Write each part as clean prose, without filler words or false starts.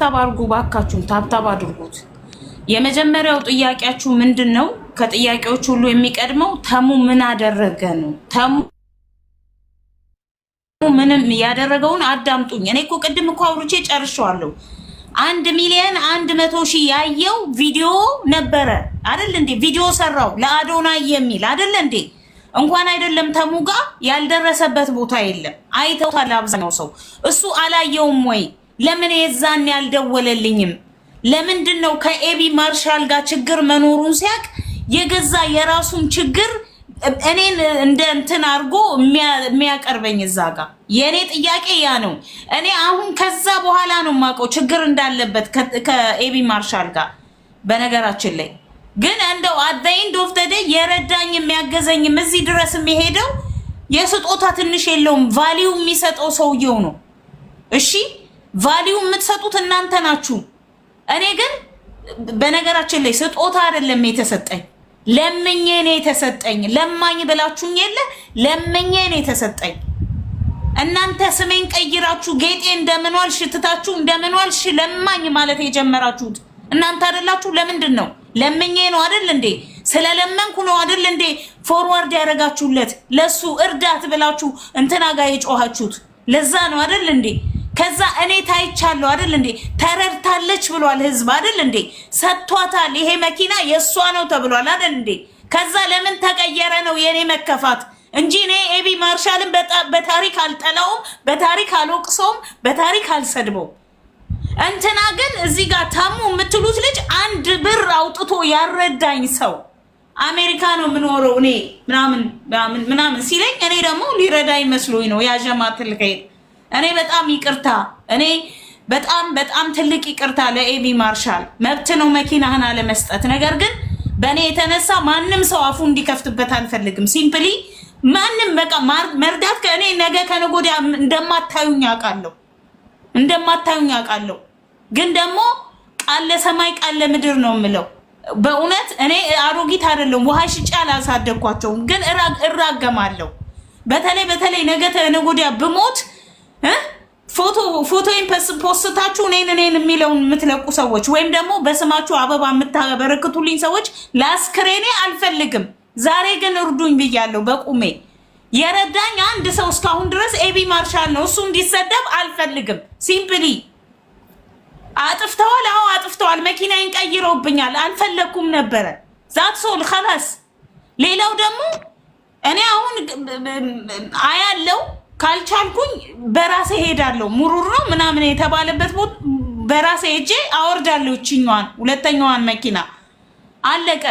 ታብታብ አድርጉ ባካችሁ፣ ታብታብ አድርጉት። የመጀመሪያው ጥያቄያችሁ ምንድነው? ከጥያቄዎች ሁሉ የሚቀድመው ተሙ ምን አደረገ ነው። ተሙ ምንም ያደረገውን አዳምጡኝ። እኔ እኮ ቅድም እኮ አውርቼ ጨርሻለሁ። 1,100,000 ያየው ቪዲዮ ነበረ አይደል እንዴ? ቪዲዮ ሰራው ለአዶናይ የሚል አይደል እንዴ? እንኳን አይደለም ተሙ ጋር ያልደረሰበት ቦታ የለም። አይተውታል አብዛኛው ሰው። እሱ አላየውም ወይ? ለምን የዛን ያልደወለልኝም? ለምንድነው ከኤቢ ማርሻል ጋር ችግር መኖሩን ሲያቅ የገዛ የራሱን ችግር እኔን እንደ እንትን አድርጎ የሚያቀርበኝ እዛ ጋር? የኔ ጥያቄ ያ ነው። እኔ አሁን ከዛ በኋላ ነው የማውቀው ችግር እንዳለበት ከኤቢ ማርሻል ጋር። በነገራችን ላይ ግን እንደው አደይን ዶፍተደ የረዳኝ የሚያገዘኝም እዚህ ድረስ የሚሄደው የስጦታ ትንሽ የለውም። ቫልዩ የሚሰጠው ሰውየው ነው። እሺ ቫልዩ የምትሰጡት እናንተ ናችሁ። እኔ ግን በነገራችን ላይ ስጦታ አይደለም የተሰጠኝ፣ ለምኜ ነው የተሰጠኝ። ለማኝ ብላችሁኝ የለ ለምኜ ነው የተሰጠኝ። እናንተ ስሜን ቀይራችሁ ጌጤ እንደምንዋል ሽትታችሁ እንደምንዋል ለማኝ ማለት የጀመራችሁት እናንተ አይደላችሁ? ለምንድን ነው? ለምኜ ነው አይደል እንዴ? ስለለመንኩ ነው አይደል እንዴ? ፎርዋርድ ያደረጋችሁለት ለሱ እርዳት ብላችሁ እንትና ጋር የጮሃችሁት ለዛ ነው አይደል እንዴ? ከዛ እኔ ታይቻለሁ አይደል እንዴ? ተረድታለች ብሏል ህዝብ አይደል እንዴ? ሰጥቷታል። ይሄ መኪና የሷ ነው ተብሏል አይደል እንዴ? ከዛ ለምን ተቀየረ ነው የኔ መከፋት እንጂ እኔ ኤቢ ማርሻልን በታሪክ አልጠላውም፣ በታሪክ አልወቅሰውም፣ በታሪክ አልሰድበውም። እንትና ግን እዚህ ጋር ታሙ የምትሉት ልጅ 1 ብር አውጥቶ ያረዳኝ ሰው አሜሪካ ነው የምኖረው እኔ ምናምን ሲለኝ እኔ ደግሞ ሊረዳኝ መስሎኝ ነው ያጀማትል ከይል እኔ በጣም ይቅርታ፣ እኔ በጣም ትልቅ ይቅርታ ለኤቢ ማርሻል። መብት ነው መኪናህን አለመስጠት። ነገር ግን በእኔ የተነሳ ማንም ሰው አፉ እንዲከፍትበት አልፈልግም። ሲምፕሊ ማንም በቃ መርዳት ከእኔ ነገ ከነገ ወዲያ እንደማታዩኝ አውቃለሁ። ግን ደግሞ ቃል ለሰማይ ቃል ለምድር ነው የምለው። በእውነት እኔ አሮጊት አይደለም፣ ውሃ ሽጬ አላሳደግኳቸውም። ግን እራገማለሁ። በተለይ ነገ ከነገ ወዲያ ብሞት ፎቶዬን ፖስታችሁ እኔን የሚለውን የምትለቁ ሰዎች ወይም ደግሞ በስማችሁ አበባ የምታበረክቱልኝ ሰዎች ለአስክሬኔ አልፈልግም። ዛሬ ግን እርዱኝ ብያለሁ። በቁሜ የረዳኝ አንድ ሰው እስካሁን ድረስ ኤቢ ማርሻል ነው። እሱ እንዲሰደብ አልፈልግም። ሲምፕሊ አጥፍተዋል። አዎ አጥፍተዋል። መኪናዬን ቀይረውብኛል። አልፈለኩም ነበረ። ዛት ሶል خلاص። ሌላው ደግሞ እኔ አሁን አያለው ካልቻልኩኝ በራሴ ሄዳለሁ። ሙሩር ነው ምናምን የተባለበት ቦታ በራሴ ሄጄ አወርዳለሁ። እቺኛዋን ሁለተኛዋን መኪና አለቀ።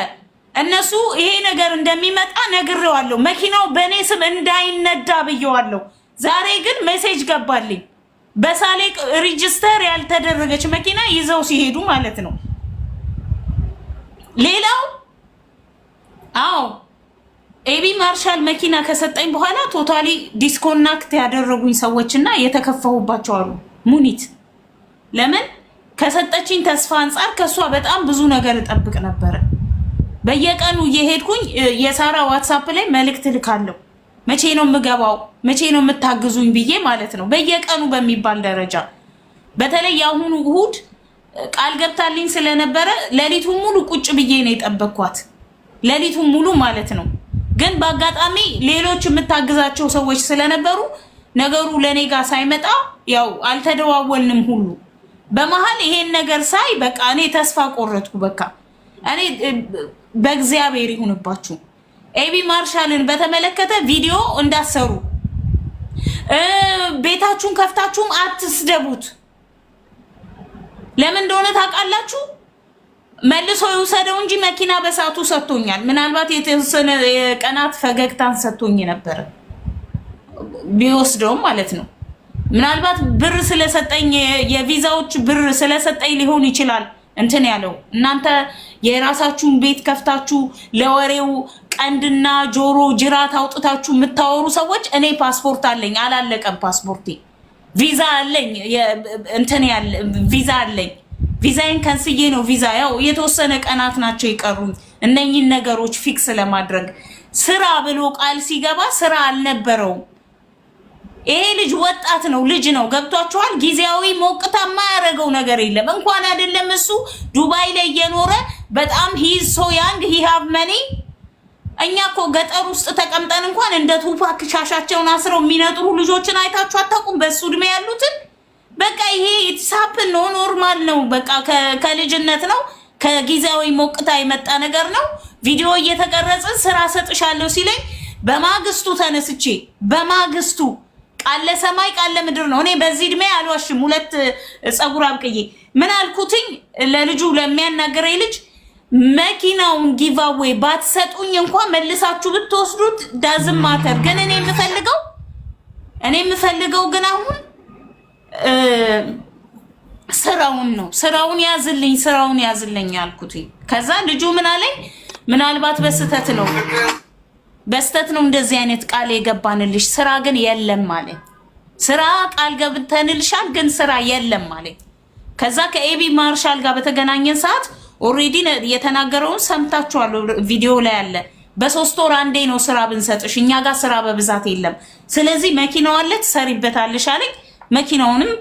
እነሱ ይሄ ነገር እንደሚመጣ ነግሬዋለሁ። መኪናው በኔ ስም እንዳይነዳ ብየዋለሁ። ዛሬ ግን ሜሴጅ ገባልኝ። በሳሌቅ ሬጂስተር ያልተደረገች መኪና ይዘው ሲሄዱ ማለት ነው። ሌላው አዎ ኤቢ ማርሻል መኪና ከሰጠኝ በኋላ ቶታሊ ዲስኮናክት ያደረጉኝ ሰዎችና የተከፈሁባቸው አሉ። ሙኒት ለምን ከሰጠችኝ ተስፋ አንፃር ከሷ በጣም ብዙ ነገር እጠብቅ ነበር። በየቀኑ እየሄድኩኝ የሳራ ዋትስአፕ ላይ መልእክት ልካለሁ። መቼ ነው የምገባው? መቼ ነው የምታግዙኝ ብዬ ማለት ነው። በየቀኑ በሚባል ደረጃ በተለይ ያሁኑ እሁድ ቃል ገብታልኝ ስለነበረ ሌሊቱን ሙሉ ቁጭ ብዬ ነው የጠበቅኳት። ሌሊቱን ሙሉ ማለት ነው። ግን በአጋጣሚ ሌሎች የምታግዛቸው ሰዎች ስለነበሩ ነገሩ ለኔ ጋር ሳይመጣ ያው አልተደዋወልንም ሁሉ። በመሃል ይሄን ነገር ሳይ በቃ እኔ ተስፋ ቆረጥኩ። በቃ እኔ በእግዚአብሔር ይሁንባችሁ ኤቢ ማርሻልን በተመለከተ ቪዲዮ እንዳሰሩ ቤታችሁን ከፍታችሁም አትስደቡት። ለምን እንደሆነ ታውቃላችሁ? መልሶ ይውሰደው እንጂ መኪና በሳቱ ሰጥቶኛል። ምናልባት የተወሰነ ቀናት ፈገግታን ሰጥቶኝ ነበር ቢወስደውም ማለት ነው። ምናልባት ብር ስለሰጠኝ የቪዛዎች ብር ስለሰጠኝ ሊሆን ይችላል እንትን ያለው። እናንተ የራሳችሁን ቤት ከፍታችሁ ለወሬው ቀንድና ጆሮ ጅራት አውጥታችሁ የምታወሩ ሰዎች እኔ ፓስፖርት አለኝ፣ አላለቀም ፓስፖርቴ። ቪዛ አለኝ፣ እንትን ያለ ቪዛ አለኝ። ቪዛዬን ከንስዬ ነው ቪዛ ያው የተወሰነ ቀናት ናቸው ይቀሩኝ እነኚህን ነገሮች ፊክስ ለማድረግ። ስራ ብሎ ቃል ሲገባ ስራ አልነበረውም። ይሄ ልጅ ወጣት ነው ልጅ ነው ገብቷቸዋል ጊዜያዊ ሞቅታ ማያረገው ነገር የለም እንኳን አይደለም እሱ ዱባይ ላይ እየኖረ በጣም ሂዝ ሶ ያንግ ሂ ሃቭ መኒ እኛ እኮ ገጠር ውስጥ ተቀምጠን እንኳን እንደ ቱፓክ ሻሻቸውን አስረው የሚነጥሩ ልጆችን አይታችሁ አታውቁም በሱ እድሜ ያሉትን በቃ ይሄ ኢትሳፕ ነው ኖርማል ነው በቃ ከልጅነት ነው ከጊዜያዊ ሞቅታ የመጣ ነገር ነው ቪዲዮ እየተቀረጸ ስራ ሰጥሻለሁ ሲለኝ በማግስቱ ተነስቼ በማግስቱ ቃል ለሰማይ ቃል ለምድር ነው እኔ በዚህ እድሜ አልዋሽም ሁለት ጸጉር አብቅዬ ምን አልኩትኝ ለልጁ ለሚያናገረኝ ልጅ መኪናውን ጊቫዌይ ባትሰጡኝ እንኳን መልሳችሁ ብትወስዱት ዳዝም ማተር ግን እኔ የምፈልገው ግን አሁን ስራውን ነው ስራውን ያዝልኝ አልኩትኝ ከዛ ልጁ ምን አለኝ ምናልባት በስተት ነው እንደዚህ አይነት ቃል የገባንልሽ ስራ ግን የለም ማለት ስራ ቃል ገብተንልሻል ግን ስራ የለም ማለት ከዛ ከኤቢ ማርሻል ጋር በተገናኘን ሰዓት ኦሬዲ የተናገረውን ሰምታችኋል ቪዲዮ ላይ አለ በሶስት ወር አንዴ ነው ስራ ብንሰጥሽ እኛ ጋር ስራ በብዛት የለም ስለዚህ መኪናው አለ ትሰሪበታለሽ አለኝ መኪናውንም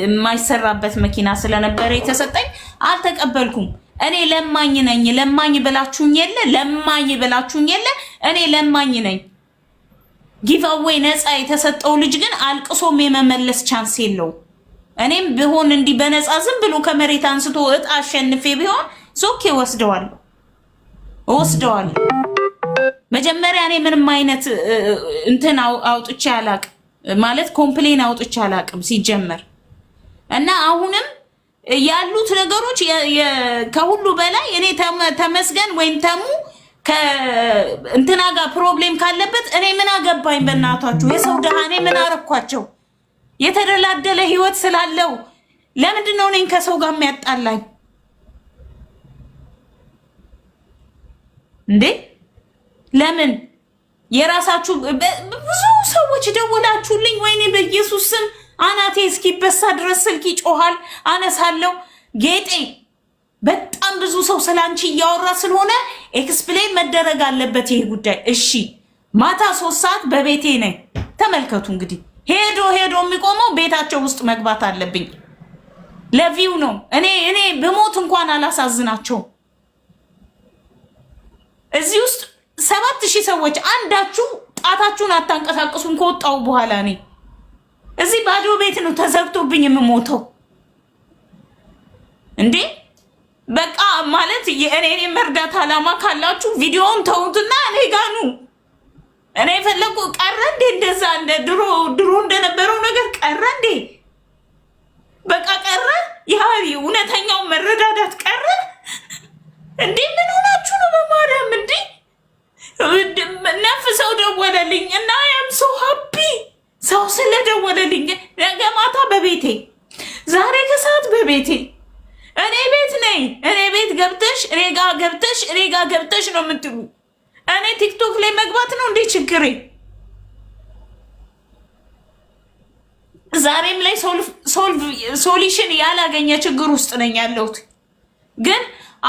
የማይሰራበት መኪና ስለነበረ የተሰጠኝ አልተቀበልኩም እኔ ለማኝ ነኝ ለማኝ ብላችሁኝ የለ እኔ ለማኝ ነኝ ጊቭአዌይ ነፃ የተሰጠው ልጅ ግን አልቅሶም የመመለስ ቻንስ የለው እኔም ቢሆን እንዲህ በነፃ ዝም ብሎ ከመሬት አንስቶ እጣ አሸንፌ ቢሆን ሶኬ ወስደዋለሁ መጀመሪያ እኔ ምንም አይነት እንትን አውጥቼ አላቅ ማለት ኮምፕሌን አውጥቼ አላቅም ሲጀመር እና አሁንም ያሉት ነገሮች ከሁሉ በላይ እኔ ተመስገን ወይም ተሙ ከእንትና ጋር ፕሮብሌም ካለበት እኔ ምን አገባኝ በእናታችሁ የሰው ደሃ እኔ ምን አረኳቸው የተደላደለ ህይወት ስላለው ለምንድን ነው እኔን ከሰው ጋር የሚያጣላኝ እንዴ ለምን የራሳችሁ ብዙ ሰዎች ደወላችሁልኝ ወይኔ በኢየሱስ ስም አናቴ እስኪበሳ ድረስ ስልክ ይጮሃል አነሳለሁ ጌጤ በጣም ብዙ ሰው ስላንቺ እያወራ ስለሆነ ኤክስፕሌን መደረግ አለበት ይሄ ጉዳይ እሺ ማታ 3 ሰዓት በቤቴ ነኝ ተመልከቱ እንግዲህ ሄዶ የሚቆመው ቤታቸው ውስጥ መግባት አለብኝ ለቪው ነው እኔ በሞት እንኳን አላሳዝናቸው እዚህ ውስጥ 7000 ሰዎች አንዳችሁ ጣታችሁን አታንቀሳቅሱን ከወጣው በኋላ ነኝ እዚህ ባዶ ቤት ነው ተዘግቶብኝ የምሞተው እንዴ በቃ ማለት የእኔ መርዳት አላማ ካላችሁ ቪዲዮውን ተውትና እኔ ጋር ነው እኔ ፈለኩ ቀረ እንዴ እንደዛ እንደ ድሮ እንደነበረው ነገር ቀረ እንዴ በቃ ቀረ ያሪ እውነተኛው መረዳዳት ቀረ እንዴ ምን ሆናችሁ ነው በማርያም እንዴ ነፍሰው ደወለልኝ እና አም ሶ ሃፒ ሰው ስለደወለልኝ ነገ ማታ በቤቴ ዛሬ ከሰዓት በቤቴ እኔ ቤት ነኝ እኔ ቤት ገብተሽ እኔ ጋር ገብተሽ ነው የምትሉ እኔ ቲክቶክ ላይ መግባት ነው እንዴ ችግሬ ዛሬም ላይ ሶሉሽን ያላገኘ ችግር ውስጥ ነኝ ያለሁት ግን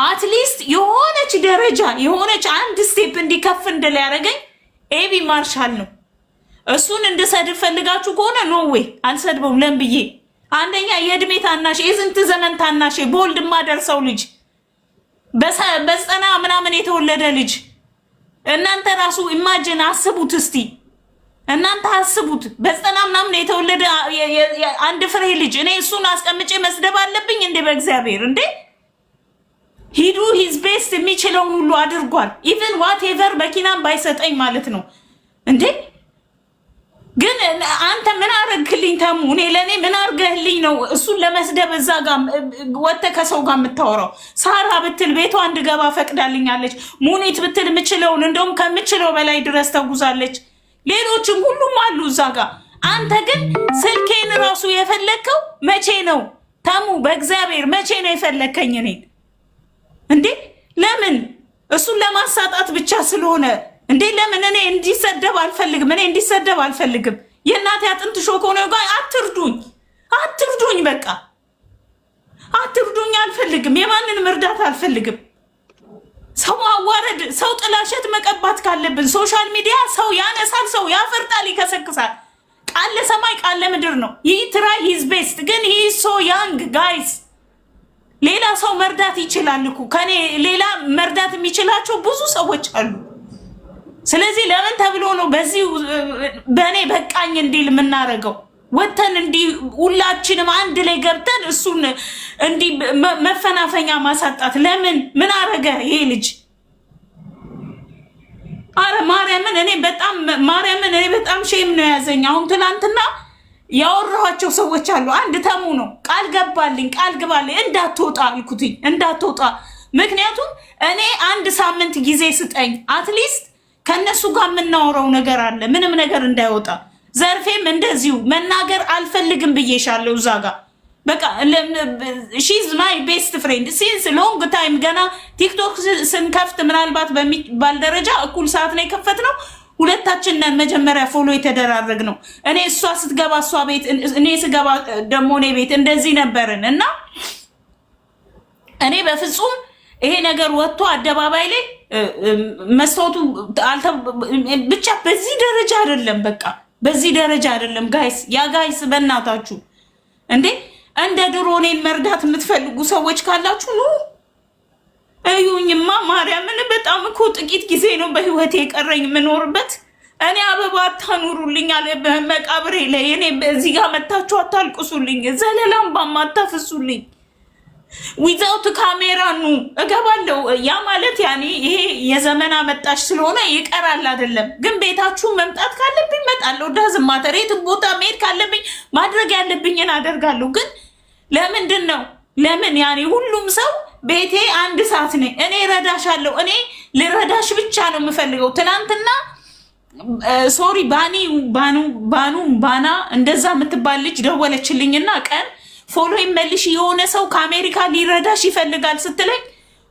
አትሊስት የሆነች ደረጃ የሆነች አንድ ስቴፕ እንዲከፍ እንደለ ያረገኝ ኤቢ ማርሻል ነው እሱን እንድሰድብ ፈልጋችሁ ከሆነ ኖ ዌይ አልሰድበውም ለምብዬ አንደኛ የእድሜ ታናሽ የዝንት ዘመን ታናሽ ቦልድ ማደርሰው ልጅ በዘጠና ምናምን የተወለደ ልጅ እናንተ ራሱ ኢማጂን አስቡት እስቲ እናንተ አስቡት በዘጠና ምናምን የተወለደ አንድ ፍሬ ልጅ እኔ እሱን አስቀምጬ መስደብ አለብኝ እንዴ በእግዚአብሔር እንዴ ሂዱ ሂዝ ቤስት የሚችለውን ሁሉ አድርጓል ኢቭን ዋትኤቨር መኪናም ባይሰጠኝ ማለት ነው እንዴ ግን አንተ ምን አረግልኝ ተሙ እኔ ለኔ ምን አርገህልኝ ነው እሱን ለመስደብ እዛ ጋር ወጥተ ከሰው ጋር የምታወራው ሳራ ብትል ቤቷ እንድገባ ፈቅዳልኛለች ሙኒት ብትል የምችለውን እንደውም ከምችለው በላይ ድረስ ተጉዛለች ሌሎችም ሁሉም አሉ እዛ ጋር አንተ ግን ስልኬን ራሱ የፈለከው መቼ ነው ተሙ በእግዚአብሔር መቼ ነው የፈለከኝ እኔ እንዴ ለምን እሱን ለማሳጣት ብቻ ስለሆነ እንዴ ለምን እኔ እንዲሰደብ አልፈልግም የእናቴ አጥንት ሾኮ ነው ጋር አትርዱኝ በቃ አትርዱኝ አልፈልግም የማንንም እርዳታ አልፈልግም ሰው አዋረድ ሰው ጥላሸት መቀባት ካለብን ሶሻል ሚዲያ ሰው ያነሳል ሰው ያፈርጣል ይከሰክሳል ቃል ሰማይ ቃል ምድር ነው። he try his best ግን he is so young guys። ሌላ ሰው መርዳት ይችላል እኮ ከኔ ሌላ መርዳት የሚችላቸው ብዙ ሰዎች አሉ። ስለዚህ ለምን ተብሎ ነው በዚህ በኔ በቃኝ እንዲል የምናረገው? ወተን እንዲ ሁላችንም አንድ ላይ ገብተን እሱን እንዲ መፈናፈኛ ማሳጣት ለምን? ምን አረገ ይሄ ልጅ? አረ ማርያምን እኔ በጣም ሼም ነው ያዘኝ። አሁን ትናንትና ያወራኋቸው ሰዎች አሉ። አንድ ተሙ ነው ቃል ገባልኝ እንዳትወጣ አልኩትኝ እንዳትወጣ። ምክንያቱም እኔ አንድ ሳምንት ጊዜ ስጠኝ አትሊስት ከነሱ ጋር የምናወራው ነገር አለ ምንም ነገር እንዳይወጣ። ዘርፌም እንደዚሁ መናገር አልፈልግም ብዬሻለሁ እዛ ጋር በቃ she's my best friend since long time። ገና ቲክቶክ ስንከፍት ምናልባት በሚባል ደረጃ እኩል ሰዓት ላይ ከፈትነው ሁለታችን ነን መጀመሪያ ፎሎ የተደራረግነው። እኔ እሷ ስትገባ እሷ ቤት እኔ ስገባ ደሞ እኔ ቤት እንደዚህ ነበርን እና እኔ በፍጹም ይሄ ነገር ወጥቶ አደባባይ ላይ መስታወቱ ብቻ በዚህ ደረጃ አይደለም። በቃ በዚህ ደረጃ አይደለም ጋይስ። ያ ጋይስ በእናታችሁ እንዴ እንደ ድሮ እኔን መርዳት የምትፈልጉ ሰዎች ካላችሁ ኑ እዩኝማ። ማርያምን በጣም እኮ ጥቂት ጊዜ ነው በህይወቴ የቀረኝ የምኖርበት። እኔ አበባ አታኑሩልኝ አለ በመቃብሬ ላይ። እኔ በዚህ ጋር መታችሁ አታልቅሱልኝ፣ ዘለላም ባማታፍሱልኝ። ዊዛውት ካሜራ ኑ እገባለሁ። ያ ማለት ያኔ ይሄ የዘመን አመጣሽ ስለሆነ ይቀራል አይደለም። ግን ቤታችሁ መምጣት ካለብኝ እመጣለሁ። ዳዝም ማተር የት ቦታ መሄድ ካለብኝ ማድረግ ያለብኝን አደርጋለሁ። ግን ለምንድን ነው ለምን ያኔ ሁሉም ሰው ቤቴ አንድ ሰዓት ነኝ እኔ ረዳሻለሁ፣ እኔ ልረዳሽ ብቻ ነው የምፈልገው። ትናንትና ሶሪ ባና እንደዛ የምትባል ልጅ ደወለችልኝና ቀን ፎሎ ይመልሽ የሆነ ሰው ከአሜሪካ ሊረዳሽ ይፈልጋል ስትለኝ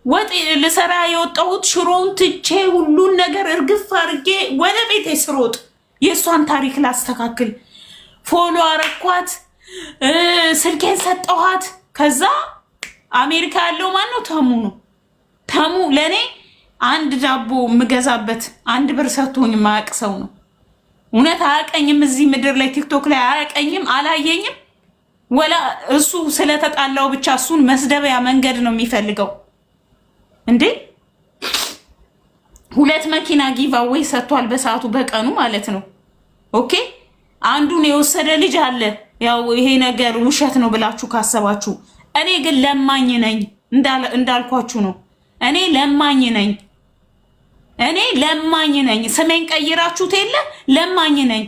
ወጥ ልሰራ የወጣሁት ሽሮውን ትቼ ሁሉን ነገር እርግፍ አድርጌ ወደ ቤቴ ስሮጥ የእሷን ታሪክ ላስተካክል ፎሎ አረኳት፣ ስልኬን ሰጠኋት። ከዛ አሜሪካ ያለው ማን ነው? ተሙ ነው። ተሙ ለኔ አንድ ዳቦ የምገዛበት 1 ብር ሰጥቶኝ ማያቅ ሰው ነው። እውነት አያቀኝም። እዚህ ምድር ላይ ቲክቶክ ላይ አያቀኝም፣ አላየኝም። ወላ እሱ ስለተጣላው ብቻ እሱን መስደቢያ መንገድ ነው የሚፈልገው እንዴ። 2 መኪና ጊቫዌይ ሰጥቷል በሰዓቱ በቀኑ ማለት ነው። ኦኬ አንዱን የወሰደ ልጅ አለ። ያው ይሄ ነገር ውሸት ነው ብላችሁ ካሰባችሁ፣ እኔ ግን ለማኝ ነኝ እንዳልኳችሁ ነው። እኔ ለማኝ ነኝ። ስሜን ቀይራችሁት የለ ለማኝ ነኝ።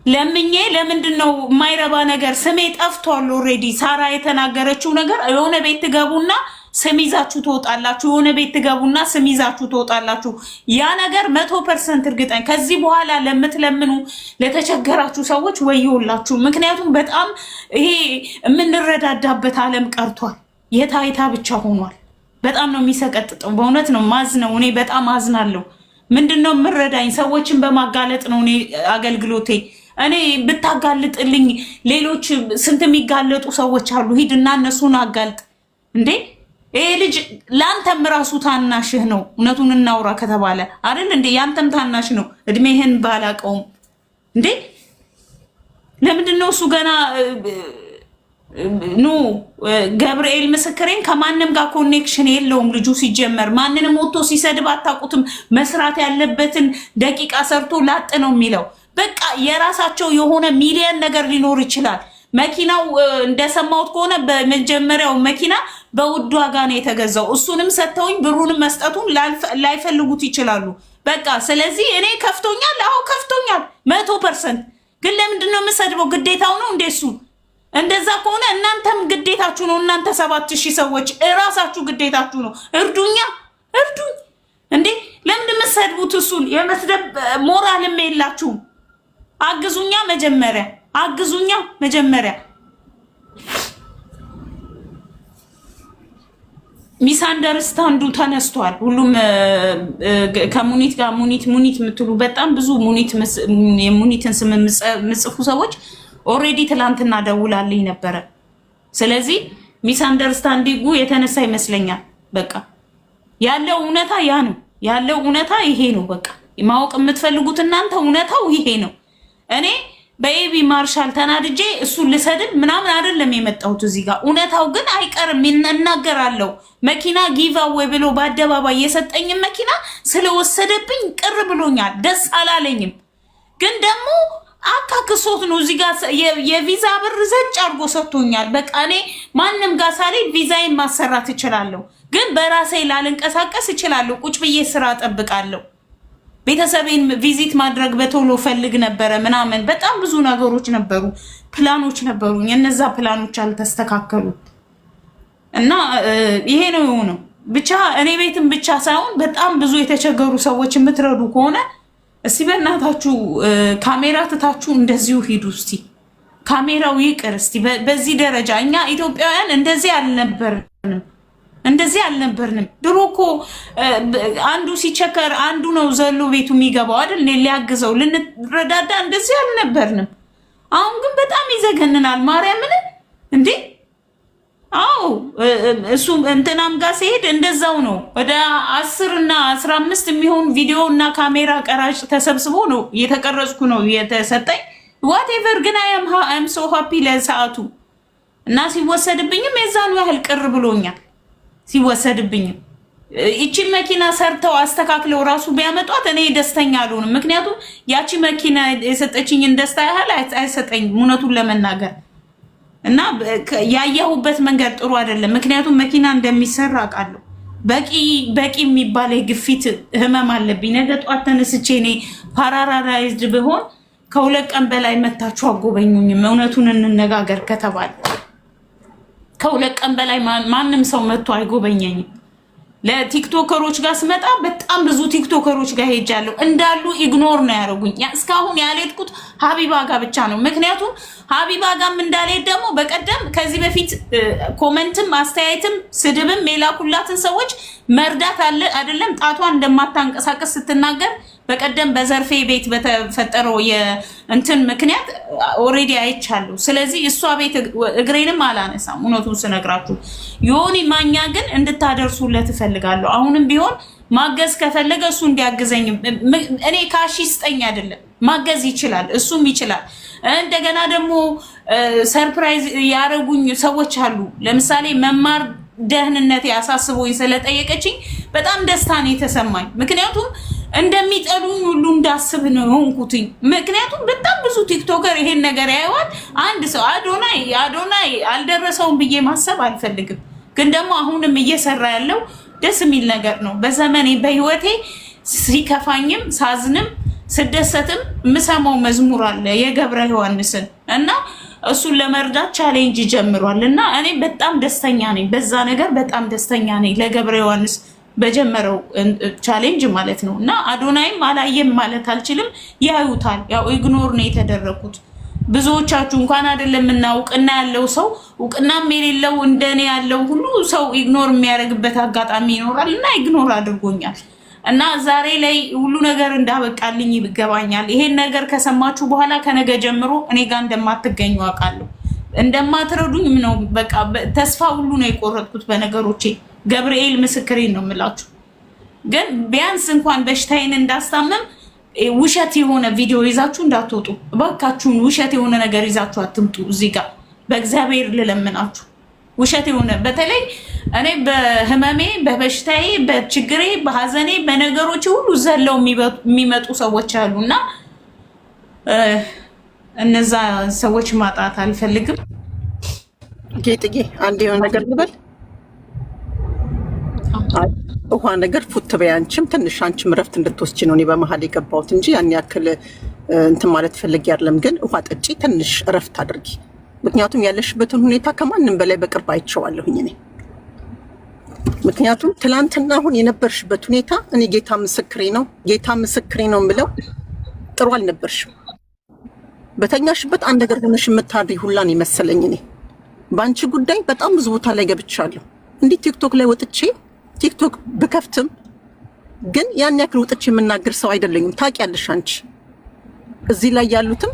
ለምኜ ለምንድነው የማይረባ ነገር ስሜ ጠፍቷል። ኦሬዲ ሳራ የተናገረችው ነገር የሆነ ቤት ትገቡና ስም ይዛችሁ ትወጣላችሁ፣ የሆነ ቤት ትገቡና ስም ይዛችሁ ትወጣላችሁ። ያ ነገር 100% እርግጠኛ። ከዚህ በኋላ ለምትለምኑ ለተቸገራችሁ ሰዎች ወይውላችሁ። ምክንያቱም በጣም ይሄ የምንረዳዳበት ዓለም ቀርቷል። የታይታ ብቻ ሆኗል። በጣም ነው የሚሰቀጥጠው። በእውነት ነው ማዝነው። እኔ በጣም አዝናለሁ። ምንድነው የምረዳኝ? ሰዎችን በማጋለጥ ነው እኔ አገልግሎቴ። እኔ ብታጋልጥልኝ ሌሎች ስንት የሚጋለጡ ሰዎች አሉ። ሂድና እነሱን አጋልጥ እንዴ። ይሄ ልጅ ለአንተም ራሱ ታናሽህ ነው። እውነቱን እናውራ ከተባለ አይደል እንዴ? ያንተም ታናሽ ነው። እድሜህን ባላቀውም እንዴ ለምንድነው እሱ ገና ኑ ገብርኤል ምስክሬን ከማንም ጋር ኮኔክሽን የለውም ልጁ ሲጀመር። ማንንም ወጥቶ ሲሰድብ አታውቁትም። መስራት ያለበትን ደቂቃ ሰርቶ ላጥ ነው የሚለው። በቃ የራሳቸው የሆነ ሚሊየን ነገር ሊኖር ይችላል። መኪናው እንደሰማሁት ከሆነ በመጀመሪያው መኪና በውድ ዋጋ ነው የተገዛው። እሱንም ሰጥተውኝ ብሩንም መስጠቱን ላይፈልጉት ይችላሉ። በቃ ስለዚህ እኔ ከፍቶኛል። አዎ ከፍቶኛል 100%። ግን ለምንድነው የምሰድበው? ግዴታው ነው እንደሱ። እንደዛ ከሆነ እናንተም ግዴታችሁ ነው። እናንተ 7000 ሰዎች እራሳችሁ ግዴታችሁ ነው። እርዱኝ እንዴ። ለምን የምትሰድቡት? እሱን የመስደብ ሞራልም የላችሁም። አግዙኛ መጀመሪያ። ሚስ አንደርስታንዱ ተነስቷል። ሁሉም ከሙኒት ጋር ሙኒት የምትሉ በጣም ብዙ የሙኒትን ስም የምጽፉ ሰዎች ኦሬዲ ትላንትና ደውላልኝ ነበረ። ስለዚህ ሚስ አንደርስታንዲንጉ የተነሳ ይመስለኛል። በቃ ያለው እውነታ ያ ነው። ያለው እውነታ ይሄ ነው። በቃ ማወቅ የምትፈልጉት እናንተ እውነታው ይሄ ነው። እኔ በኤቢ ማርሻል ተናድጄ እሱን ልሰድብ ምናምን አይደለም የመጣሁት እዚህ ጋር። እውነታው ግን አይቀርም እናገራለሁ። መኪና ጊቭ አዌይ ብሎ በአደባባይ የሰጠኝን መኪና ስለወሰደብኝ ቅር ብሎኛል፣ ደስ አላለኝም። ግን ደግሞ አካክሶት ነው እዚህ ጋር የቪዛ ብር ዘጭ አድርጎ ሰጥቶኛል። በቃ እኔ ማንም ጋር ሳልሄድ ቪዛዬን ማሰራት እችላለሁ፣ ግን በራሴ ላልንቀሳቀስ እችላለሁ። ቁጭ ብዬ ስራ እጠብቃለሁ። ቤተሰቤን ቪዚት ማድረግ በቶሎ ፈልግ ነበረ ምናምን በጣም ብዙ ነገሮች ነበሩ፣ ፕላኖች ነበሩ። እነዛ ፕላኖች አልተስተካከሉም እና ይሄ ነው የሆነው። ብቻ እኔ ቤትም ብቻ ሳይሆን በጣም ብዙ የተቸገሩ ሰዎች የምትረዱ ከሆነ እስቲ በእናታችሁ ካሜራ ትታችሁ እንደዚሁ ሂዱ። እስቲ ካሜራው ይቅር። እስቲ በዚህ ደረጃ እኛ ኢትዮጵያውያን እንደዚህ አልነበርንም። ድሮ እኮ አንዱ ሲቸከር አንዱ ነው ዘሎ ቤቱ የሚገባው አይደል? ሊያግዘው ልንረዳዳ እንደዚህ አልነበርንም። አሁን ግን በጣም ይዘገንናል። ማርያምን እንዴ! አዎ እሱ እንትናም ጋር ሲሄድ እንደዛው ነው። ወደ 10 እና 15 የሚሆን ቪዲዮ እና ካሜራ ቀራጭ ተሰብስቦ ነው እየተቀረጽኩ ነው የተሰጠኝ። ዋቴቨር ግን አም ሶ ሃፒ ለሰዓቱ እና ሲወሰድብኝም የዛኑ ያህል ቅር ብሎኛል። ሲወሰድብኝም እቺ መኪና ሰርተው አስተካክለው ራሱ ቢያመጧት እኔ ደስተኛ አልሆንም። ምክንያቱም ያቺ መኪና የሰጠችኝን ደስታ ያህል አይሰጠኝም እውነቱን ለመናገር እና ያየሁበት መንገድ ጥሩ አይደለም። ምክንያቱም መኪና እንደሚሰራ አውቃለሁ። በቂ የሚባል የግፊት ህመም አለብኝ። ነገ ጧት ተነስቼ እኔ ፓራላይዝድ ብሆን ከ2 ቀን በላይ መታችሁ አጎበኙኝም። እውነቱን እንነጋገር ከተባለ ከ2 ቀን በላይ ማንም ሰው መጥቶ አይጎበኘኝም። ለቲክቶከሮች ጋር ስመጣ በጣም ብዙ ቲክቶከሮች ጋር ሄጃለሁ። እንዳሉ ኢግኖር ነው ያደረጉኝ። እስካሁን ያልሄድኩት ሀቢባ ጋር ብቻ ነው። ምክንያቱም ሀቢባ ጋርም እንዳልሄድ ደግሞ በቀደም ከዚህ በፊት ኮመንትም አስተያየትም ስድብም የላኩላትን ሰዎች መርዳት አለ አይደለም ጣቷን እንደማታንቀሳቀስ ስትናገር በቀደም በዘርፌ ቤት በተፈጠረው የእንትን ምክንያት ኦሬዲ አይቻለሁ። ስለዚህ እሷ ቤት እግሬንም አላነሳም። እውነቱን ስነግራችሁ ዮኒ ማኛ ግን እንድታደርሱለት እፈልጋለሁ። አሁንም ቢሆን ማገዝ ከፈለገ እሱ እንዲያግዘኝ። እኔ ካሺ ስጠኝ አይደለም ማገዝ ይችላል፣ እሱም ይችላል። እንደገና ደግሞ ሰርፕራይዝ ያረጉኝ ሰዎች አሉ። ለምሳሌ መማር ደህንነት ያሳስቦኝ ስለጠየቀችኝ በጣም ደስታ ነው የተሰማኝ። ምክንያቱም እንደሚጠሉኝ ሁሉ እንዳስብ ነው ሆንኩትኝ። ምክንያቱም በጣም ብዙ ቲክቶከር ይሄን ነገር ያየዋል። አንድ ሰው አዶናይ አልደረሰውም ብዬ ማሰብ አልፈልግም። ግን ደግሞ አሁንም እየሰራ ያለው ደስ የሚል ነገር ነው። በዘመኔ በህይወቴ ሲከፋኝም ሳዝንም ስደሰትም ምሰማው መዝሙር አለ የገብረ ዮሐንስን እና እሱን ለመርዳት ቻሌንጅ ጀምሯል እና እኔ በጣም ደስተኛ ነኝ። በዛ ነገር በጣም ደስተኛ ነኝ። ለገብረ ዮሐንስ በጀመረው ቻሌንጅ ማለት ነው እና አዶናይም አላየም ማለት አልችልም። ያዩታል። ያው ኢግኖር ነው የተደረኩት። ብዙዎቻችሁ እንኳን አይደለም እና እውቅና ያለው ሰው እውቅናም የሌለው እንደኔ ያለው ሁሉ ሰው ኢግኖር የሚያደርግበት አጋጣሚ ይኖራል እና ኢግኖር አድርጎኛል እና ዛሬ ላይ ሁሉ ነገር እንዳበቃልኝ ይገባኛል። ይሄን ነገር ከሰማችሁ በኋላ ከነገ ጀምሮ እኔ ጋር እንደማትገኙ አውቃለሁ። እንደማትረዱኝ ነው በቃ ተስፋ ሁሉ ነው የቆረጥኩት በነገሮቼ። ገብርኤል ምስክሬን ነው የምላችሁ። ግን ቢያንስ እንኳን በሽታዬን እንዳስታመም ውሸት የሆነ ቪዲዮ ይዛችሁ እንዳትወጡ እባካችሁን። ውሸት የሆነ ነገር ይዛችሁ አትምጡ እዚህ ጋር በእግዚአብሔር ልለምናችሁ። ውሸት የሆነ በተለይ እኔ በህመሜ በበሽታዬ በችግሬ በሀዘኔ በነገሮች ሁሉ ዘለው የሚመጡ ሰዎች አሉና እነዛ ሰዎች ማጣት አልፈልግም። ጌጥዬ አንድ የሆነ ነገር ልበል። ውሃ ነገር ፉት በይ። አንቺም ትንሽ አንቺም እረፍት እንድትወስጂ ነው እኔ በመሀል የገባሁት እንጂ ያን ያክል እንትን ማለት ፈልጌ አይደለም። ግን ውሃ ጠጪ፣ ትንሽ እረፍት አድርጊ። ምክንያቱም ያለሽበትን ሁኔታ ከማንም በላይ በቅርብ አይቼዋለሁኝ እኔ። ምክንያቱም ትላንትና አሁን የነበርሽበት ሁኔታ እኔ ጌታ ምስክሬ ነው የምለው ጥሩ አልነበርሽም። በተኛሽበት አንድ ነገር ሆነሽ የምታድሪ ሁላን ይመሰለኝ እኔ። በአንቺ ጉዳይ በጣም ብዙ ቦታ ላይ ገብቻለሁ። እንዲህ ቲክቶክ ላይ ወጥቼ ቲክቶክ ብከፍትም ግን ያን ያክል ወጥቼ የምናገር ሰው አይደለኝም። ታውቂያለሽ አንቺ። እዚህ ላይ ያሉትም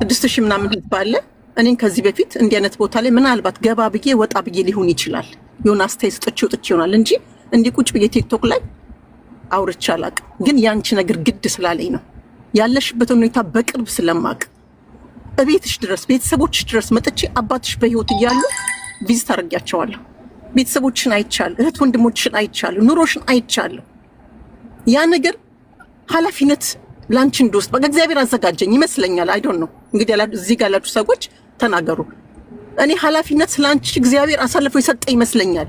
6000 ምናምን ህዝብ አለ። እኔን ከዚህ በፊት እንዲህ አይነት ቦታ ላይ ምናልባት ገባ ብዬ ወጣ ብዬ ሊሆን ይችላል የሆነ አስተያየት ሰጥቼ ወጥቼ ይሆናል እንጂ እንዲህ ቁጭ ብዬ ቲክቶክ ላይ አውርቼ አላውቅም። ግን ያንቺ ነገር ግድ ስላለኝ ነው ያለሽበት ሁኔታ በቅርብ ስለማቅ እቤትሽ ድረስ ቤተሰቦችሽ ድረስ መጥቼ አባትሽ በህይወት እያሉ ቪዚት አድርጊያቸዋለሁ። ቤተሰቦችሽን አይቻለሁ፣ እህት ወንድሞችሽን አይቻለሁ፣ ኑሮሽን አይቻለሁ። ያ ነገር ኃላፊነት ላንቺ እንደወስድ በቃ እግዚአብሔር አዘጋጀኝ ይመስለኛል። አይ ዶንት ኖ እንግዲህ እዚህ ጋር ያላችሁ ሰዎች ተናገሩ። እኔ ኃላፊነት ስላንቺ እግዚአብሔር አሳልፎ የሰጠ ይመስለኛል።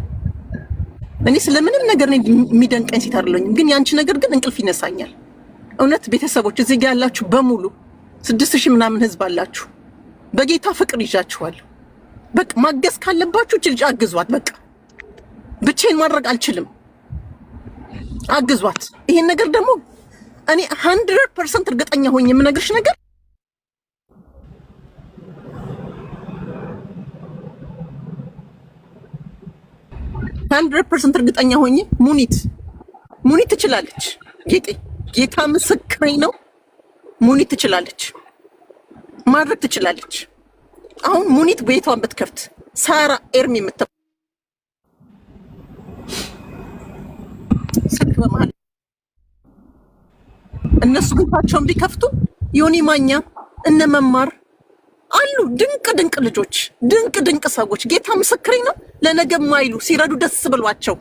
እኔ ስለምንም ነገር የሚደንቀኝ ሴት አይደለሁም፣ ግን ያንቺ ነገር ግን እንቅልፍ ይነሳኛል። እውነት ቤተሰቦች እዚህ ጋር ያላችሁ በሙሉ 6000 ምናምን ህዝብ አላችሁ። በጌታ ፍቅር ይዣችኋለሁ። በቃ ማገዝ ካለባችሁ ልጅ አግዟት። በቃ ብቻዬን ማድረግ አልችልም፣ አግዟት። ይሄን ነገር ደግሞ እኔ 100% እርግጠኛ ሆኜ የምነግርሽ ነገር 100% እርግጠኛ ሆኜ ሙኒት ትችላለች። ጌታ ምስክሬ ነው። ሙኒት ትችላለች፣ ማድረግ ትችላለች። አሁን ሙኒት ቤቷን ብትከፍት ሳራ ኤርሚ ስልክ በመሃል እነሱ ቤታቸውን ቢከፍቱ ዮኒ ማኛ እነ መማር አሉ ድንቅ ልጆች፣ ድንቅ ሰዎች። ጌታ ምስክሬ ነው። ለነገ ማይሉ ሲረዱ ደስ ብሏቸው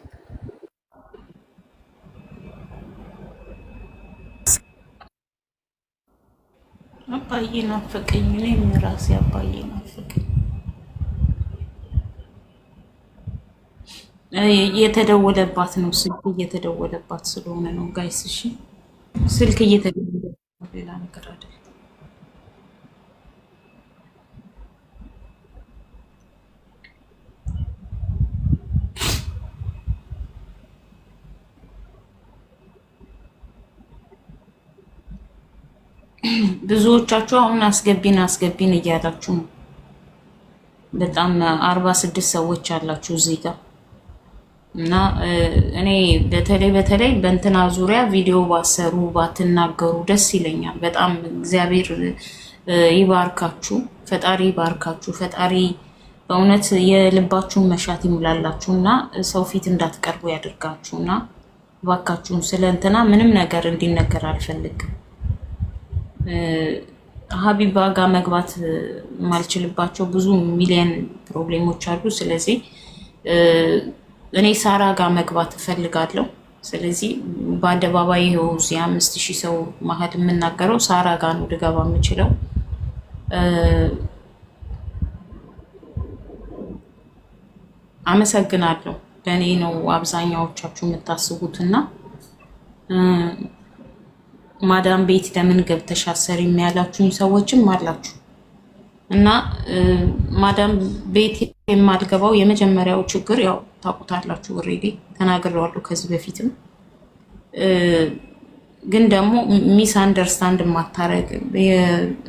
አባዬ ናፈቀኝ። እኔም ራሴ አባዬ ናፈቀኝ። እየተደወለባት ነው፣ ስልክ እየተደወለባት ስለሆነ ነው ጋይስ። እሺ ስልክ እየተደወለባት ሌላ ነገር አይደለም። ብዙዎቻችሁ አሁን አስገቢን እያላችሁ ነው። በጣም 46 ሰዎች አላችሁ እዚህ ጋር እና እኔ በተለይ በእንትና ዙሪያ ቪዲዮ ባሰሩ ባትናገሩ ደስ ይለኛል በጣም። እግዚአብሔር ይባርካችሁ፣ ፈጣሪ ይባርካችሁ፣ ፈጣሪ በእውነት የልባችሁን መሻት ይሙላላችሁና ሰው ፊት እንዳትቀርቡ ያድርጋችሁና ባካችሁን። ስለ እንትና ምንም ነገር እንዲነገር አልፈልግም። ሀቢባ ጋር መግባት ማልችልባቸው ብዙ ሚሊዮን ፕሮብሌሞች አሉ። ስለዚህ እኔ ሳራ ጋር መግባት እፈልጋለሁ። ስለዚህ በአደባባይ ይኸው እዚህ 5000 ሰው መሀል የምናገረው ሳራ ጋር ነው ልገባ የምችለው። አመሰግናለሁ። ለእኔ ነው አብዛኛዎቻችሁ የምታስቡትና ማዳም ቤት ለምን ገብተሽ አሰሪም ያላችሁኝ ሰዎችም አላችሁ እና ማዳም ቤት የማልገባው የመጀመሪያው ችግር ያው ታውቁታላችሁ፣ ኦሬዲ ተናግሬዋለሁ ከዚህ በፊትም። ግን ደግሞ ሚስ አንደርስታንድ ማታረግ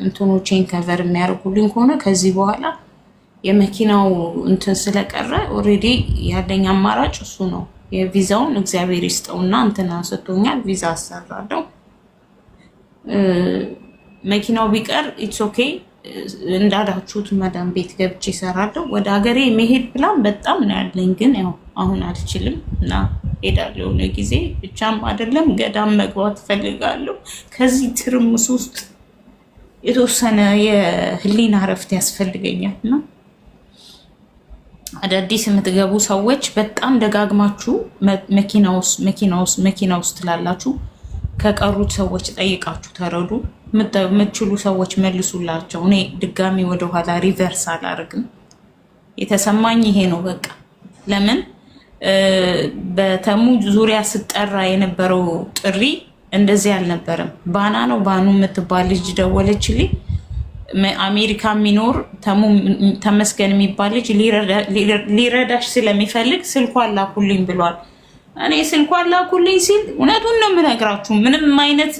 እንትኖቼን ከቨር የሚያደርጉልኝ ከሆነ ከዚህ በኋላ የመኪናው እንትን ስለቀረ ኦሬዲ ያለኝ አማራጭ እሱ ነው። የቪዛውን እግዚአብሔር ይስጠውና እንትን አንስቶኛል፣ ቪዛ አሰራለሁ። መኪናው ቢቀር ኢትስ ኦኬ እንዳላችሁት ማዳም ቤት ገብቼ እሰራለሁ። ወደ ሀገሬ መሄድ ፕላን በጣም ነው ያለኝ፣ ግን ያው አሁን አልችልም እና ሄዳለሁ ለጊዜ ብቻም አይደለም ገዳም መግባት ፈልጋለሁ። ከዚህ ትርምስ ውስጥ የተወሰነ የህሊና እረፍት ያስፈልገኛል እና አዳዲስ የምትገቡ ሰዎች በጣም ደጋግማችሁ መኪና ውስጥ ትላላችሁ። ከቀሩት ሰዎች ጠይቃችሁ ተረዱ። የምትችሉ ሰዎች መልሱላቸው። እኔ ድጋሚ ወደኋላ ሪቨርስ አላደርግም። የተሰማኝ ይሄ ነው በቃ። ለምን በተሙ ዙሪያ ስጠራ የነበረው ጥሪ እንደዚህ አልነበረም። ባና ነው ባኑ የምትባል ልጅ ደወለችልኝ። አሜሪካ የሚኖር ተመስገን የሚባል ልጅ ሊረዳሽ ስለሚፈልግ ስልኳን ላኩልኝ ብሏል። እኔ ስልኳን ላኩልኝ ሲል እውነቱን ነው የምነግራችሁ፣ ምንም አይነት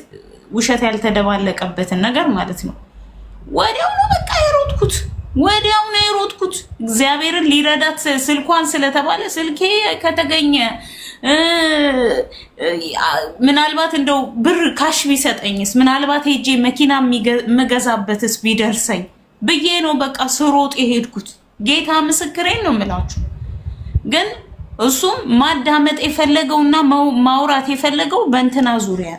ውሸት ያልተደባለቀበትን ነገር ማለት ነው። ወዲያው ነው በቃ የሮጥኩት። እግዚአብሔርን ሊረዳት ስልኳን ስለተባለ ስልኬ ከተገኘ ምናልባት እንደው ብር ካሽ ቢሰጠኝስ፣ ምናልባት ሄጄ መኪና የምገዛበትስ ቢደርሰኝ ብዬ ነው በቃ ስሮጥ የሄድኩት። ጌታ ምስክሬን ነው የምላችሁ። ግን እሱም ማዳመጥ የፈለገውና ማውራት የፈለገው በእንትና ዙሪያ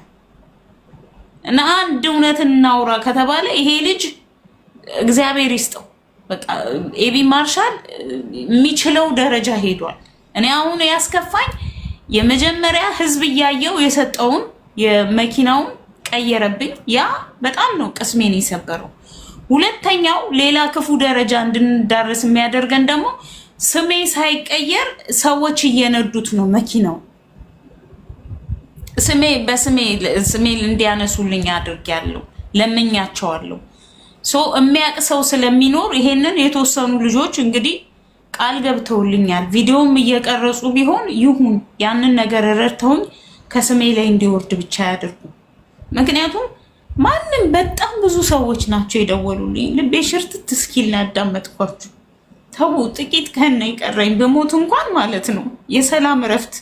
እና አንድ እውነት እናውራ ከተባለ ይሄ ልጅ እግዚአብሔር ይስጠው። በቃ ኤቢ ማርሻል የሚችለው ደረጃ ሄዷል። እኔ አሁን ያስከፋኝ የመጀመሪያ ህዝብ እያየው የሰጠውን የመኪናውን ቀየረብኝ። ያ በጣም ነው ቅስሜን የሰበረው። ሁለተኛው ሌላ ክፉ ደረጃ እንድንዳረስ የሚያደርገን ደግሞ ስሜ ሳይቀየር ሰዎች እየነዱት ነው መኪናው። ስሜ እንዲያነሱልኝ አድርጌያለሁ፣ ለምኛቸዋለሁ። የሚያውቅ ሰው ስለሚኖር ይሄንን የተወሰኑ ልጆች እንግዲህ ቃል ገብተውልኛል። ቪዲዮም እየቀረጹ ቢሆን ይሁን ያንን ነገር ረድተውኝ ከስሜ ላይ እንዲወርድ ብቻ ያደርጉ። ምክንያቱም ማንም በጣም ብዙ ሰዎች ናቸው የደወሉልኝ። ልቤ ሽርትት እስኪል ያዳመጥኳችሁ። ተው ጥቂት ከነ ይቀረኝ በሞት እንኳን ማለት ነው የሰላም እረፍት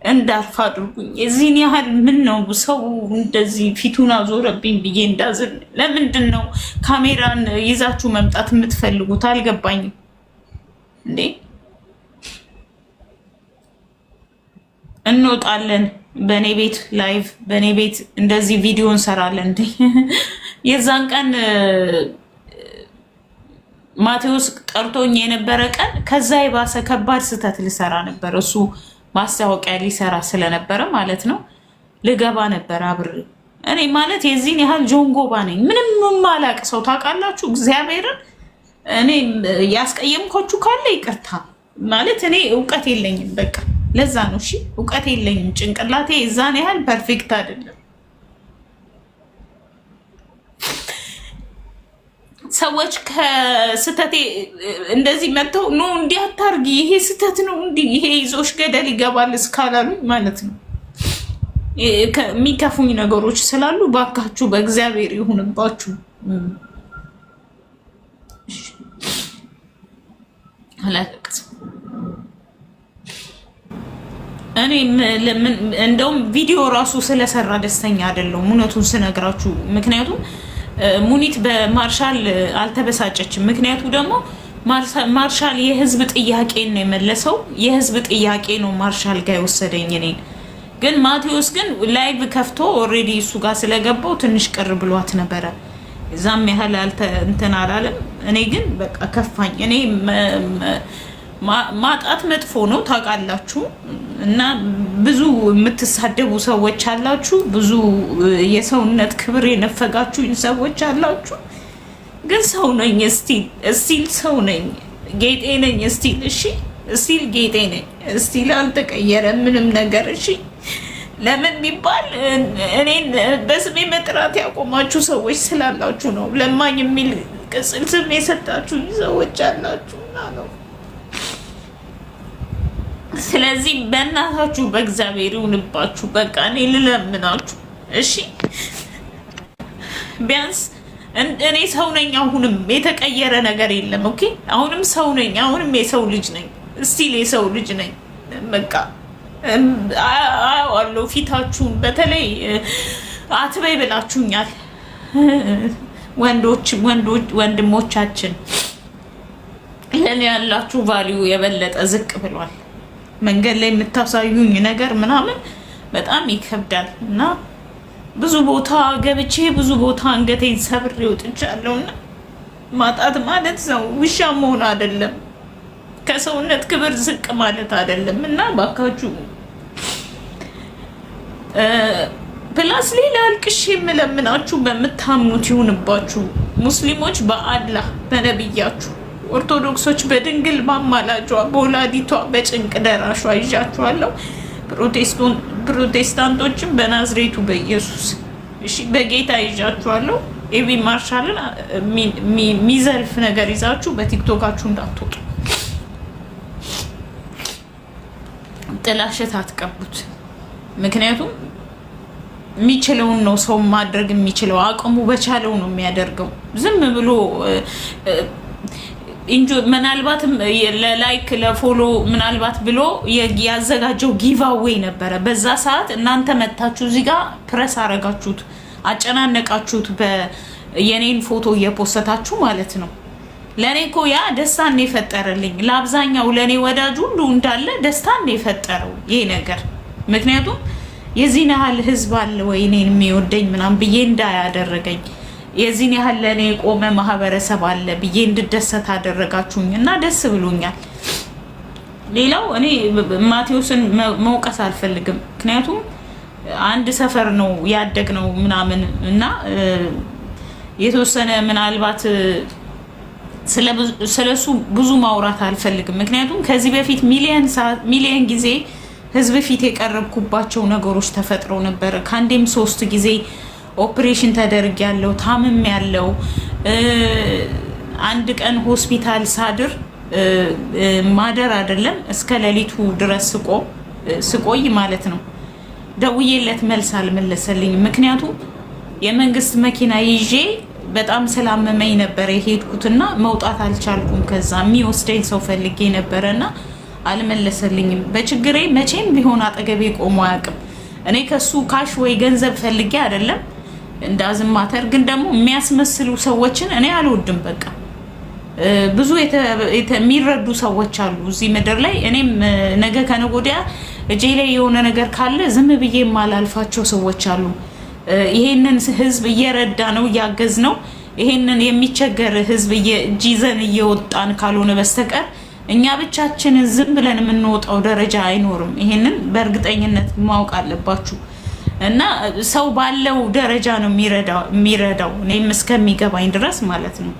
እንዳርፍ አድርጉኝ። የዚህን ያህል ምን ነው ሰው እንደዚህ ፊቱን አዞረብኝ ብዬ እንዳዝን? ለምንድን ነው ካሜራን ይዛችሁ መምጣት የምትፈልጉት? አልገባኝም እንዴ። እንወጣለን በእኔ ቤት ላይቭ፣ በእኔ ቤት እንደዚህ ቪዲዮ እንሰራለን እንዴ። የዛን ቀን ማቴዎስ ጠርቶኝ የነበረ ቀን ከዛ የባሰ ከባድ ስህተት ልሰራ ነበር። እሱ ማስታወቂያ ሊሰራ ስለነበረ ማለት ነው። ልገባ ነበር አብሬ። እኔ ማለት የዚህን ያህል ጆንጎባ ነኝ። ምንም ማላቅ ሰው ታውቃላችሁ። እግዚአብሔርን እኔ ያስቀየምኳችሁ ካለ ይቅርታ ማለት እኔ እውቀት የለኝም። በቃ ለዛ ነው። እሺ እውቀት የለኝም። ጭንቅላቴ የዛን ያህል ፐርፌክት አይደለም። ሰዎች ከስተቴ እንደዚህ መተው ነው እንዲህ አታርጊ፣ ይሄ ስተት ነው፣ እንዲህ ይሄ ይዞሽ ገደል ይገባል እስካላሉኝ ማለት ነው። የሚከፉኝ ነገሮች ስላሉ ባካችሁ በእግዚአብሔር ይሁንባችሁ። እኔ እንደውም ቪዲዮ ራሱ ስለሰራ ደስተኛ አይደለሁም እውነቱን ስነግራችሁ። ምክንያቱም ሙኒት በማርሻል አልተበሳጨችም። ምክንያቱ ደግሞ ማርሻል የህዝብ ጥያቄ ነው የመለሰው። የህዝብ ጥያቄ ነው ማርሻል ጋር የወሰደኝ እኔን። ግን ማቴዎስ ግን ላይቭ ከፍቶ ኦልሬዲ እሱ ጋር ስለገባው ትንሽ ቅር ብሏት ነበረ። እዛም ያህል እንትን አላለም። እኔ ግን በቃ ከፋኝ። እኔ ማጣት መጥፎ ነው ታውቃላችሁ። እና ብዙ የምትሳደቡ ሰዎች አላችሁ፣ ብዙ የሰውነት ክብር የነፈጋችሁ ሰዎች አላችሁ። ግን ሰው ነኝ፣ እስቲል ሰው ነኝ፣ ጌጤ ነኝ እስቲል። እሺ እስቲል ጌጤ ነኝ እስቲል፣ አልተቀየረም ምንም ነገር። እሺ ለምን ቢባል እኔን በስሜ መጥራት ያቆማችሁ ሰዎች ስላላችሁ ነው። ለማኝ የሚል ቅጽል ስም የሰጣችሁ ሰዎች አላችሁ ነው። ስለዚህ በእናታችሁ በእግዚአብሔር ይሁንባችሁ። በቃ እኔ ልለምናችሁ እሺ። ቢያንስ እኔ ሰው ነኝ። አሁንም የተቀየረ ነገር የለም። ኦኬ አሁንም ሰው ነኝ። አሁንም የሰው ልጅ ነኝ። እስቲል የሰው ልጅ ነኝ። በቃ አያዋለሁ ፊታችሁን። በተለይ አትበይ ብላችሁኛል ወንድሞቻችን። ለእኔ ያላችሁ ቫሊዩ የበለጠ ዝቅ ብሏል። መንገድ ላይ የምታሳዩኝ ነገር ምናምን በጣም ይከብዳል። እና ብዙ ቦታ ገብቼ ብዙ ቦታ አንገቴን ሰብሬ ወጥቻለሁ። እና ማጣት ማለት ሰው ውሻ መሆን አይደለም፣ ከሰውነት ክብር ዝቅ ማለት አይደለም። እና ባካችሁ ፕላስ ሌላ አልቅሼ የምለምናችሁ በምታምኑት ይሁንባችሁ። ሙስሊሞች በአላህ በነብያችሁ፣ ኦርቶዶክሶች በድንግል ማማላጇ በወላዲቷ በጭንቅ ደራሿ ይዣችኋለሁ። ፕሮቴስታንቶችም በናዝሬቱ በኢየሱስ እሺ በጌታ ይዣችኋለሁ። ኤቢ ማርሻልን የሚዘልፍ ነገር ይዛችሁ በቲክቶካችሁ እንዳትወጡ። ጥላሸት አትቀቡት። ምክንያቱም የሚችለውን ነው ሰው ማድረግ የሚችለው፣ አቅሙ በቻለው ነው የሚያደርገው። ዝም ብሎ ምናልባትም ለላይክ ለፎሎ ምናልባት ብሎ ያዘጋጀው ጊቫዌይ ነበረ። በዛ ሰዓት እናንተ መታችሁ እዚህ ጋር ፕረስ አረጋችሁት፣ አጨናነቃችሁት የኔን ፎቶ እየፖሰታችሁ ማለት ነው። ለኔ እኮ ያ ደስታን የፈጠረልኝ፣ ለአብዛኛው ለኔ ወዳጅ ሁሉ እንዳለ ደስታን የፈጠረው ይሄ ነገር። ምክንያቱም የዚህን ያህል ህዝብ አለ ወይ እኔን የሚወደኝ ምናምን ብዬ እንዳያደረገኝ የዚህን ያህል ለኔ ቆመ ማህበረሰብ አለ ብዬ እንድደሰት አደረጋችሁኝ እና ደስ ብሎኛል። ሌላው እኔ ማቴዎስን መውቀስ አልፈልግም፣ ምክንያቱም አንድ ሰፈር ነው ያደግነው ምናምን እና የተወሰነ ምናልባት ስለሱ ብዙ ማውራት አልፈልግም። ምክንያቱም ከዚህ በፊት ሚሊየን ጊዜ ህዝብ ፊት የቀረብኩባቸው ነገሮች ተፈጥረው ነበር። ከአንዴም 3 ጊዜ ኦፕሬሽን ተደርግ ያለው ታምም ያለው አንድ ቀን ሆስፒታል ሳድር ማደር አይደለም እስከ ሌሊቱ ድረስ ስቆይ ማለት ነው። ደውዬለት መልስ አልመለሰልኝም። ምክንያቱም የመንግስት መኪና ይዤ በጣም ስላመመኝ ነበር የሄድኩትና መውጣት አልቻልኩም። ከዛ የሚወስደኝ ሰው ፈልጌ ነበርና አልመለሰልኝም። በችግሬ መቼም ቢሆን አጠገቤ ቆሞ አያውቅም። እኔ ከሱ ካሽ ወይ ገንዘብ ፈልጌ አይደለም እንዳዝማተር፣ ግን ደግሞ የሚያስመስሉ ሰዎችን እኔ አልወድም። በቃ ብዙ የሚረዱ ሰዎች አሉ እዚህ ምድር ላይ። እኔም ነገ ከነገ ወዲያ እጄ ላይ የሆነ ነገር ካለ ዝም ብዬ የማላልፋቸው ሰዎች አሉ። ይሄንን ህዝብ እየረዳ ነው እያገዝ ነው። ይሄንን የሚቸገር ህዝብ እጅ ይዘን እየወጣን ካልሆነ በስተቀር እኛ ብቻችንን ዝም ብለን የምንወጣው ደረጃ አይኖርም። ይሄንን በእርግጠኝነት ማወቅ አለባችሁ። እና ሰው ባለው ደረጃ ነው የሚረዳው እኔም እስከሚገባኝ ድረስ ማለት ነው።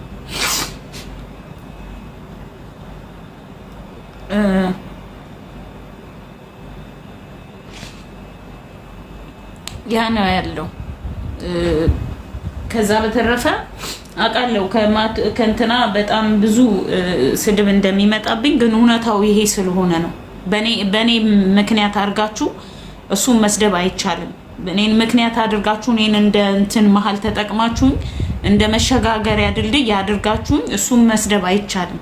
ያ ነው ያለው። ከዛ በተረፈ አውቃለሁ ከእንትና በጣም ብዙ ስድብ እንደሚመጣብኝ፣ ግን እውነታው ይሄ ስለሆነ ነው። በኔ ምክንያት አድርጋችሁ እሱን መስደብ አይቻልም። እኔን ምክንያት አድርጋችሁ እኔን እንደ እንትን መሀል ተጠቅማችሁኝ እንደ መሸጋገሪያ ድልድይ አድርጋችሁኝ እሱን መስደብ አይቻልም።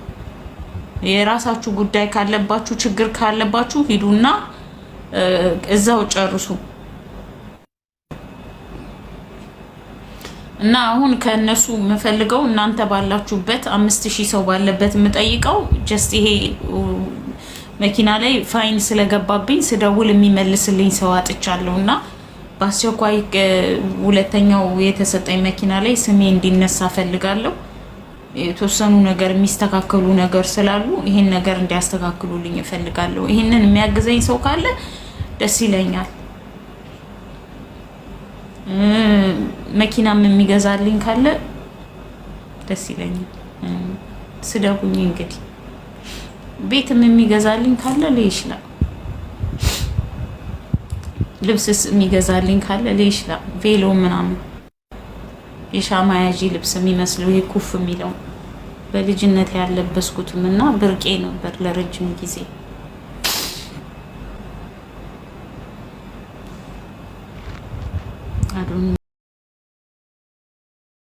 የራሳችሁ ጉዳይ ካለባችሁ ችግር ካለባችሁ ሂዱና እዛው ጨርሱ። እና አሁን ከነሱ የምፈልገው እናንተ ባላችሁበት 5000 ሰው ባለበት የምጠይቀው ጀስት ይሄ መኪና ላይ ፋይን ስለገባብኝ ስደውል የሚመልስልኝ ሰው አጥቻለሁና በአስቸኳይ ሁለተኛው የተሰጠኝ መኪና ላይ ስሜ እንዲነሳ ፈልጋለሁ። የተወሰኑ ነገር የሚስተካከሉ ነገር ስላሉ ይሄን ነገር እንዲያስተካክሉልኝ እፈልጋለሁ። ይሄንን የሚያግዘኝ ሰው ካለ ደስ ይለኛል። መኪናም የሚገዛልኝ ካለ ደስ ይለኛል። ስደቡኝ እንግዲህ ቤትም የሚገዛልኝ ካለ ለይሽላ፣ ልብስስ የሚገዛልኝ ካለ ለይሽላ፣ ቬሎ ምናምን የሻማ ያዢ ልብስ የሚመስለው ይሄ ኩፍ የሚለው በልጅነት ያለበስኩትም እና ብርቄ ነበር ለረጅም ጊዜ። አዶን